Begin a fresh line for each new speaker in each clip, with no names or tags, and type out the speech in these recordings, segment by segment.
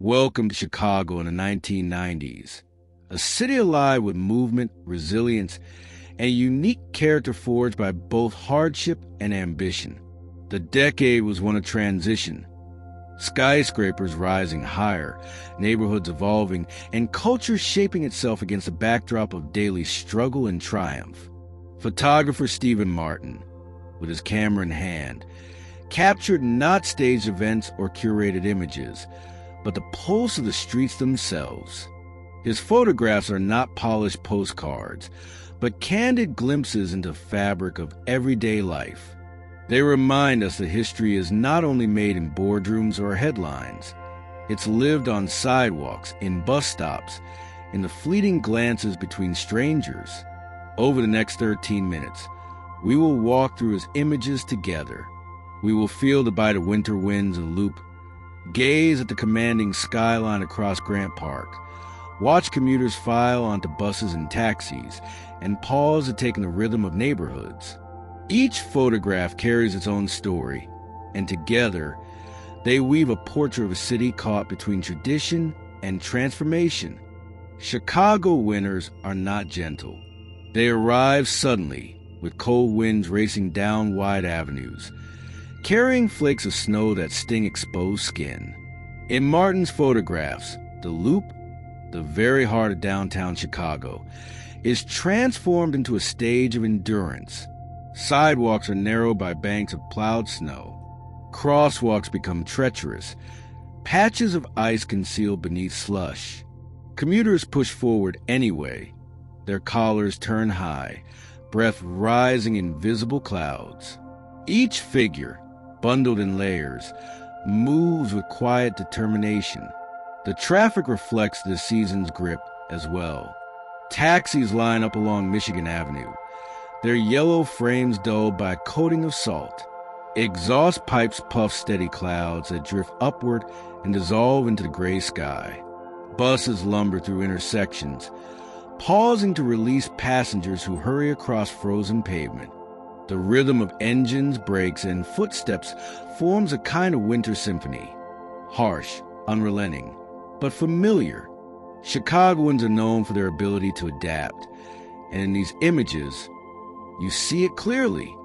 Welcome to Chicago in the 1990s, a city alive with movement, resilience, and a unique character forged by both hardship and ambition. The decade was one of transition. Skyscrapers rising higher, neighborhoods evolving, and culture shaping itself against a backdrop of daily struggle and triumph. Photographer Stephen Martin, with his camera in hand, captured not staged events or curated images, but the pulse of the streets themselves. His photographs are not polished postcards, but candid glimpses into the fabric of everyday life. They remind us that history is not only made in boardrooms or headlines. It's lived on sidewalks, in bus stops, in the fleeting glances between strangers. Over the next 13 minutes, we will walk through his images together. We will feel the bite of winter winds in the loop, gaze at the commanding skyline across Grant Park, watch commuters file onto buses and taxis, and pause to take in the rhythm of neighborhoods. Each photograph carries its own story, and together, they weave a portrait of a city caught between tradition and transformation. Chicago winters are not gentle. They arrive suddenly, with cold winds racing down wide avenues, carrying flakes of snow that sting exposed skin. In Martin's photographs, the Loop, the very heart of downtown Chicago, is transformed into a stage of endurance. Sidewalks are narrowed by banks of plowed snow. Crosswalks become treacherous, patches of ice concealed beneath slush. Commuters push forward anyway, their collars turned high, breath rising in visible clouds. Each figure, bundled in layers, moves with quiet determination. The traffic reflects this season's grip as well. Taxis line up along Michigan Avenue, their yellow frames dulled by a coating of salt. Exhaust pipes puff steady clouds that drift upward and dissolve into the gray sky. Buses lumber through intersections, pausing to release passengers who hurry across frozen pavement. The rhythm of engines, brakes, and footsteps forms a kind of winter symphony. Harsh, unrelenting, but familiar. Chicagoans are known for their ability to adapt, and in these images, you see it clearly.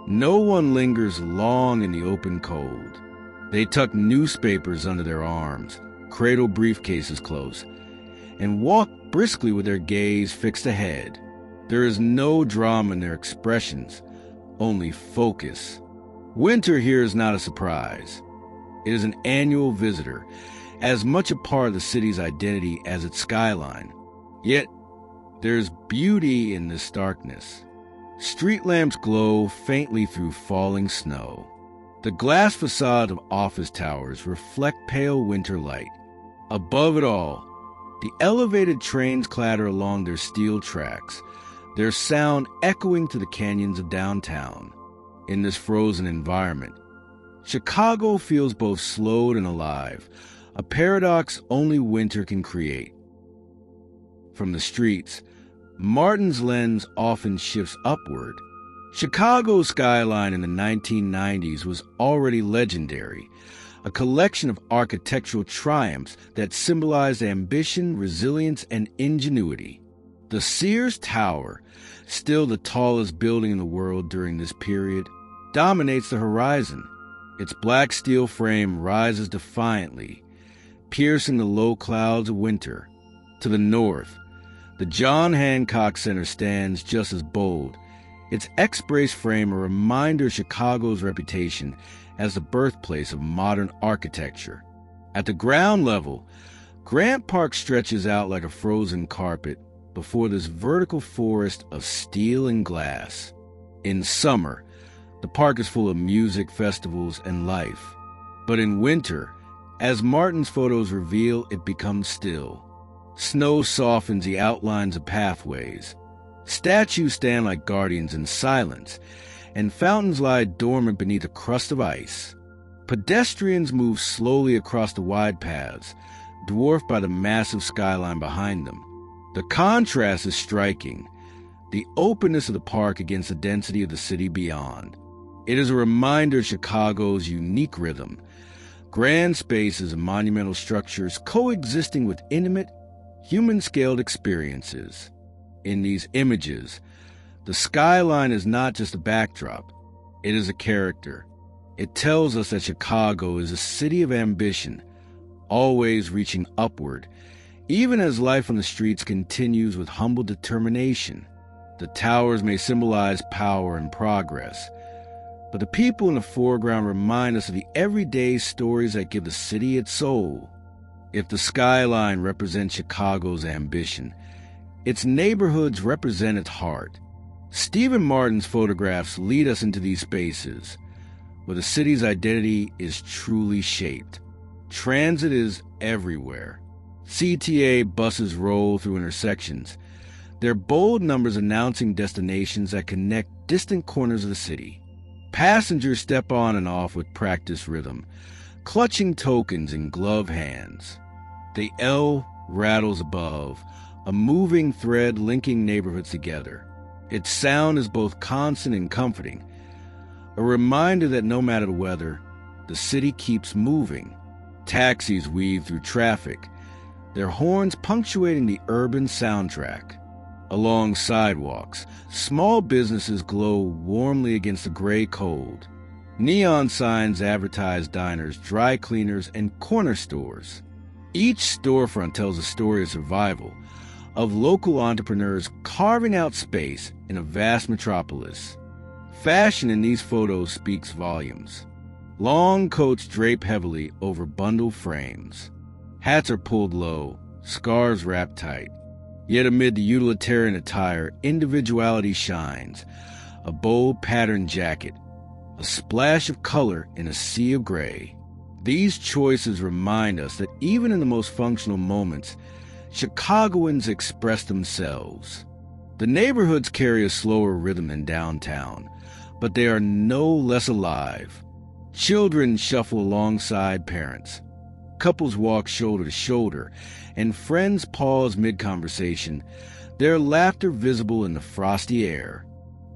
No one lingers long in the open cold. They tuck newspapers under their arms, cradle briefcases close, and walk briskly with their gaze fixed ahead. There is no drama in their expressions, only focus. Winter here is not a surprise. It is an annual visitor, as much a part of the city's identity as its skyline. Yet, there's beauty in this darkness. Street lamps glow faintly through falling snow. The glass facade of office towers reflect pale winter light. Above it all, the elevated trains clatter along their steel tracks, their sound echoing to the canyons of downtown. In this frozen environment, Chicago feels both slowed and alive, a paradox only winter can create. From the streets, Martin's lens often shifts upward. Chicago's skyline in the 1990s was already legendary, a collection of architectural triumphs that symbolized ambition, resilience, and ingenuity. The Sears Tower, still the tallest building in the world during this period, dominates the horizon. Its black steel frame rises defiantly, piercing the low clouds of winter. To the north, the John Hancock Center stands just as bold, its X-brace frame a reminder of Chicago's reputation as the birthplace of modern architecture. At the ground level, Grant Park stretches out like a frozen carpet before this vertical forest of steel and glass. In summer, the park is full of music, festivals, and life. But in winter, as Martin's photos reveal, it becomes still. Snow softens the outlines of pathways. Statues stand like guardians in silence, and fountains lie dormant beneath a crust of ice. Pedestrians move slowly across the wide paths, dwarfed by the massive skyline behind them. The contrast is striking, the openness of the park against the density of the city beyond. It is a reminder of Chicago's unique rhythm, Grand spaces and monumental structures coexisting with intimate, human-scaled experiences. In these images, the skyline is not just a backdrop, it is a character. It tells us that Chicago is a city of ambition, always reaching upward, even as life on the streets continues with humble determination. The towers may symbolize power and progress, but the people in the foreground remind us of the everyday stories that give the city its soul. If the skyline represents Chicago's ambition, its neighborhoods represent its heart. Stephen Martin's photographs lead us into these spaces, where the city's identity is truly shaped. Transit is everywhere. CTA buses roll through intersections, their bold numbers announcing destinations that connect distant corners of the city. Passengers step on and off with practiced rhythm, clutching tokens in gloved hands. The L rattles above, a moving thread linking neighborhoods together. Its sound is both constant and comforting, a reminder that no matter the weather, the city keeps moving. Taxis weave through traffic, their horns punctuating the urban soundtrack. Along sidewalks, small businesses glow warmly against the gray cold. Neon signs advertise diners, dry cleaners, and corner stores. Each storefront tells a story of survival, of local entrepreneurs carving out space in a vast metropolis. Fashion in these photos speaks volumes. Long coats drape heavily over bundled frames. Hats are pulled low, scarves wrapped tight. Yet amid the utilitarian attire, individuality shines. A bold patterned jacket, a splash of color in a sea of gray. These choices remind us that even in the most functional moments, Chicagoans express themselves. The neighborhoods carry a slower rhythm than downtown, but they are no less alive. Children shuffle alongside parents. Couples walk shoulder to shoulder, and friends pause mid-conversation, their laughter visible in the frosty air.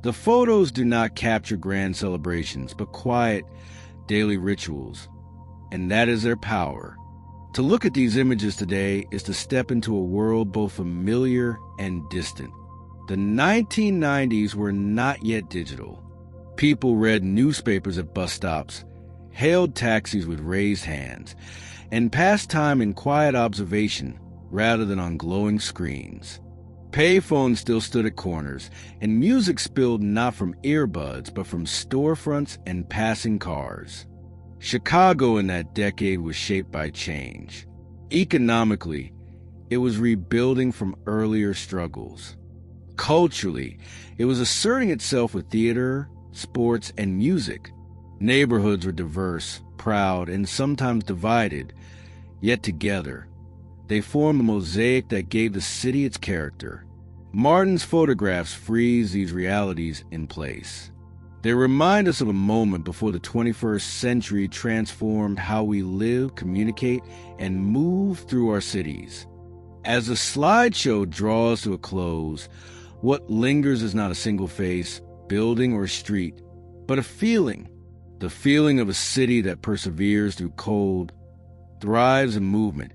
The photos do not capture grand celebrations, but quiet, daily rituals, and that is their power. To look at these images today is to step into a world both familiar and distant. The 1990s were not yet digital. People read newspapers at bus stops, hailed taxis with raised hands, and passed time in quiet observation rather than on glowing screens. Payphones still stood at corners, and music spilled not from earbuds but from storefronts and passing cars. Chicago in that decade was shaped by change. Economically, it was rebuilding from earlier struggles. Culturally, it was asserting itself with theater, sports, and music. Neighborhoods were diverse, proud, and sometimes divided, yet together. They formed a mosaic that gave the city its character. Martin's photographs freeze these realities in place. They remind us of a moment before the 21st century transformed how we live, communicate, and move through our cities. As the slideshow draws to a close, what lingers is not a single face, building, or street, but a feeling. The feeling of a city that perseveres through cold, thrives in movement,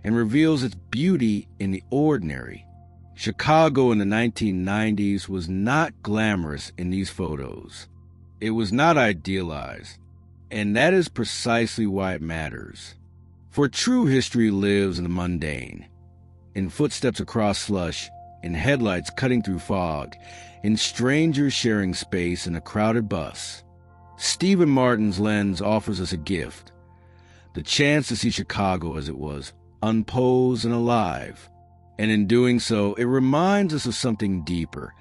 and reveals its beauty in the ordinary. Chicago in the 1990s was not glamorous in these photos. It was not idealized, and that is precisely why it matters. For true history lives in the mundane, in footsteps across slush, in headlights cutting through fog, in strangers sharing space in a crowded bus. Stephen Martin's lens offers us a gift, the chance to see Chicago as it was, unposed and alive. And in doing so, it reminds us of something deeper,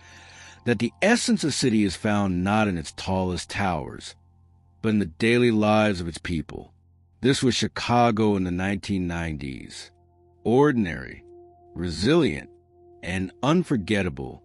that the essence of a city is found not in its tallest towers, but in the daily lives of its people. This was Chicago in the 1990s. Ordinary, resilient, and unforgettable,